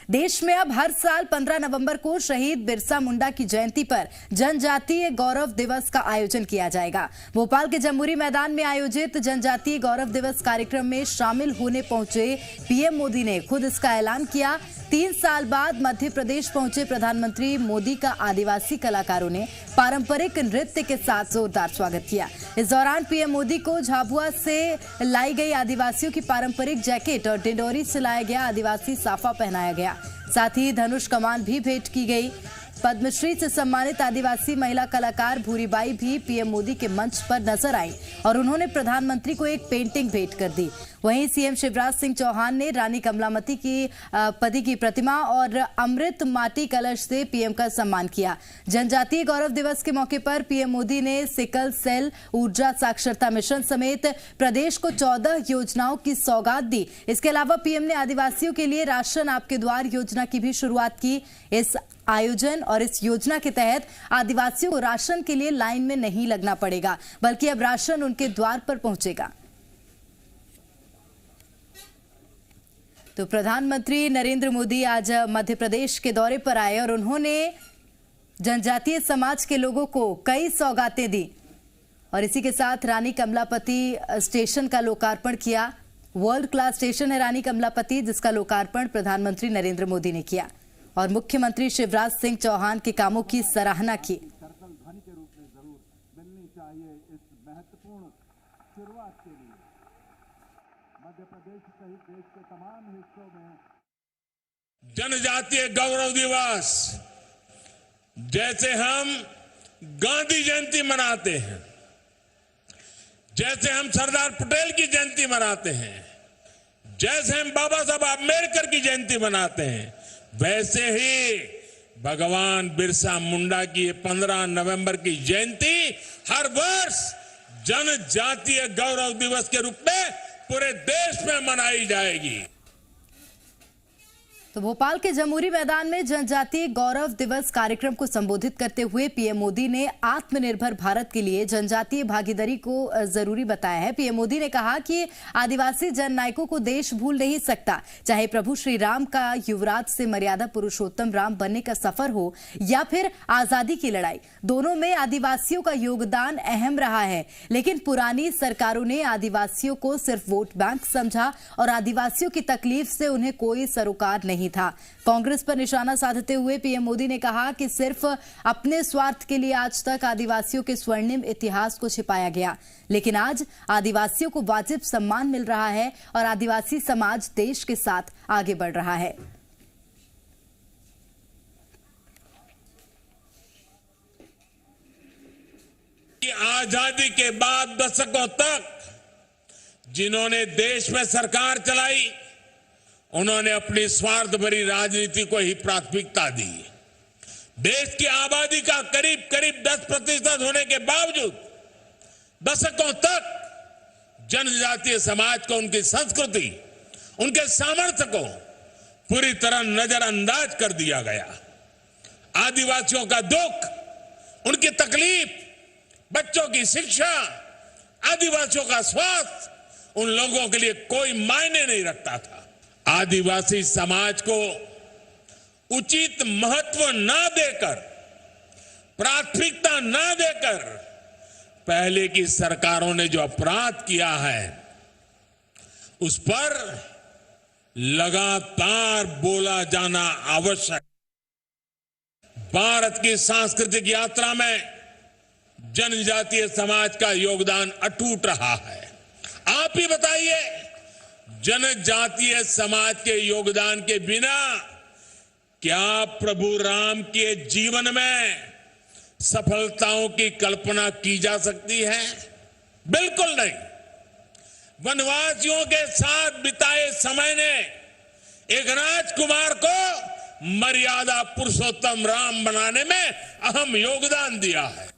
देश में अब हर साल 15 नवंबर को शहीद बिरसा मुंडा की जयंती पर जनजातीय गौरव दिवस का आयोजन किया जाएगा। भोपाल के जमहूरी मैदान में आयोजित जनजातीय गौरव दिवस कार्यक्रम में शामिल होने पहुंचे पीएम मोदी ने खुद इसका ऐलान किया। 3 साल बाद मध्य प्रदेश पहुंचे प्रधानमंत्री मोदी का आदिवासी कलाकारों ने पारंपरिक नृत्य के साथ जोरदार स्वागत किया। इस दौरान पीएम मोदी को झाबुआ से लाई गई आदिवासियों की पारंपरिक जैकेट और डिंडोरी से लाया गया आदिवासी साफा पहनाया गया। साथ ही धनुष कमान भी भेंट की गई। पद्मश्री से सम्मानित आदिवासी महिला कलाकार भूरीबाई भी पीएम मोदी के मंच पर नजर आई और उन्होंने प्रधानमंत्री को एक पेंटिंग भेंट कर दी। वहीं सीएम शिवराज सिंह चौहान ने रानी कमलामती की पति की प्रतिमा और अमृत माटी कलश से पीएम का सम्मान किया। जनजातीय गौरव दिवस के मौके पर पीएम मोदी ने सिकल सेल ऊर्जा साक्षरता मिशन समेत प्रदेश को 14 योजनाओं की सौगात दी। इसके अलावा पीएम ने आदिवासियों के लिए राशन आपके द्वार योजना की भी शुरुआत की। इस आयोजन और इस योजना के तहत आदिवासियों को राशन के लिए लाइन में नहीं लगना पड़ेगा, बल्कि अब राशन उनके द्वार पर पहुंचेगा। तो प्रधानमंत्री नरेंद्र मोदी आज मध्य प्रदेश के दौरे पर आए और उन्होंने जनजातीय समाज के लोगों को कई सौगातें दी और इसी के साथ रानी कमलापति स्टेशन का लोकार्पण किया। वर्ल्ड क्लास स्टेशन है रानी कमलापति, जिसका लोकार्पण प्रधानमंत्री नरेंद्र मोदी ने किया और मुख्यमंत्री शिवराज सिंह चौहान के कामों की सराहना की। सर्कल ध्वनि के रूप में जरूर मिलनी चाहिए इस महत्वपूर्ण शुरुआत के लिए। मध्य प्रदेश सहित देश के तमाम हिस्सों में जनजातीय गौरव दिवस जैसे हम गांधी जयंती मनाते हैं, जैसे हम सरदार पटेल की जयंती मनाते हैं, जैसे हम बाबा साहब अम्बेडकर की जयंती मनाते हैं, वैसे ही भगवान बिरसा मुंडा की 15 नवंबर की जयंती हर वर्ष जनजातीय गौरव दिवस के रूप में पूरे देश में मनाई जाएगी। तो भोपाल के जमहूरी मैदान में जनजातीय गौरव दिवस कार्यक्रम को संबोधित करते हुए पीएम मोदी ने आत्मनिर्भर भारत के लिए जनजातीय भागीदारी को जरूरी बताया है। पीएम मोदी ने कहा कि आदिवासी जननायकों को देश भूल नहीं सकता, चाहे प्रभु श्री राम का युवराज से मर्यादा पुरुषोत्तम राम बनने का सफर हो या फिर आजादी की लड़ाई, दोनों में आदिवासियों का योगदान अहम रहा है। लेकिन पुरानी सरकारों ने आदिवासियों को सिर्फ वोट बैंक समझा और आदिवासियों की तकलीफ से उन्हें कोई सरोकार नहीं था। कांग्रेस पर निशाना साधते हुए पीएम मोदी ने कहा कि सिर्फ अपने स्वार्थ के लिए आज तक आदिवासियों के स्वर्णिम इतिहास को छिपाया गया, लेकिन आज आदिवासियों को वाजिब सम्मान मिल रहा है और आदिवासी समाज देश के साथ आगे बढ़ रहा है। आजादी के बाद दशकों तक जिन्होंने देश में सरकार चलाई, उन्होंने अपनी स्वार्थ भरी राजनीति को ही प्राथमिकता दी। देश की आबादी का करीब करीब 10% होने के बावजूद दशकों तक जनजातीय समाज को, उनकी संस्कृति, उनके सामर्थ्य को पूरी तरह नजरअंदाज कर दिया गया। आदिवासियों का दुख, उनकी तकलीफ, बच्चों की शिक्षा, आदिवासियों का स्वास्थ्य उन लोगों के लिए कोई मायने नहीं रखता था। आदिवासी समाज को उचित महत्व न देकर, प्राथमिकता न देकर पहले की सरकारों ने जो अपराध किया है, उस पर लगातार बोला जाना आवश्यक। भारत की सांस्कृतिक यात्रा में जनजातीय समाज का योगदान अटूट रहा है। आप ही बताइए, जनजातीय समाज के योगदान के बिना क्या प्रभु राम के जीवन में सफलताओं की कल्पना की जा सकती है? बिल्कुल नहीं। वनवासियों के साथ बिताए समय ने एक राजकुमार को मर्यादा पुरुषोत्तम राम बनाने में अहम योगदान दिया है।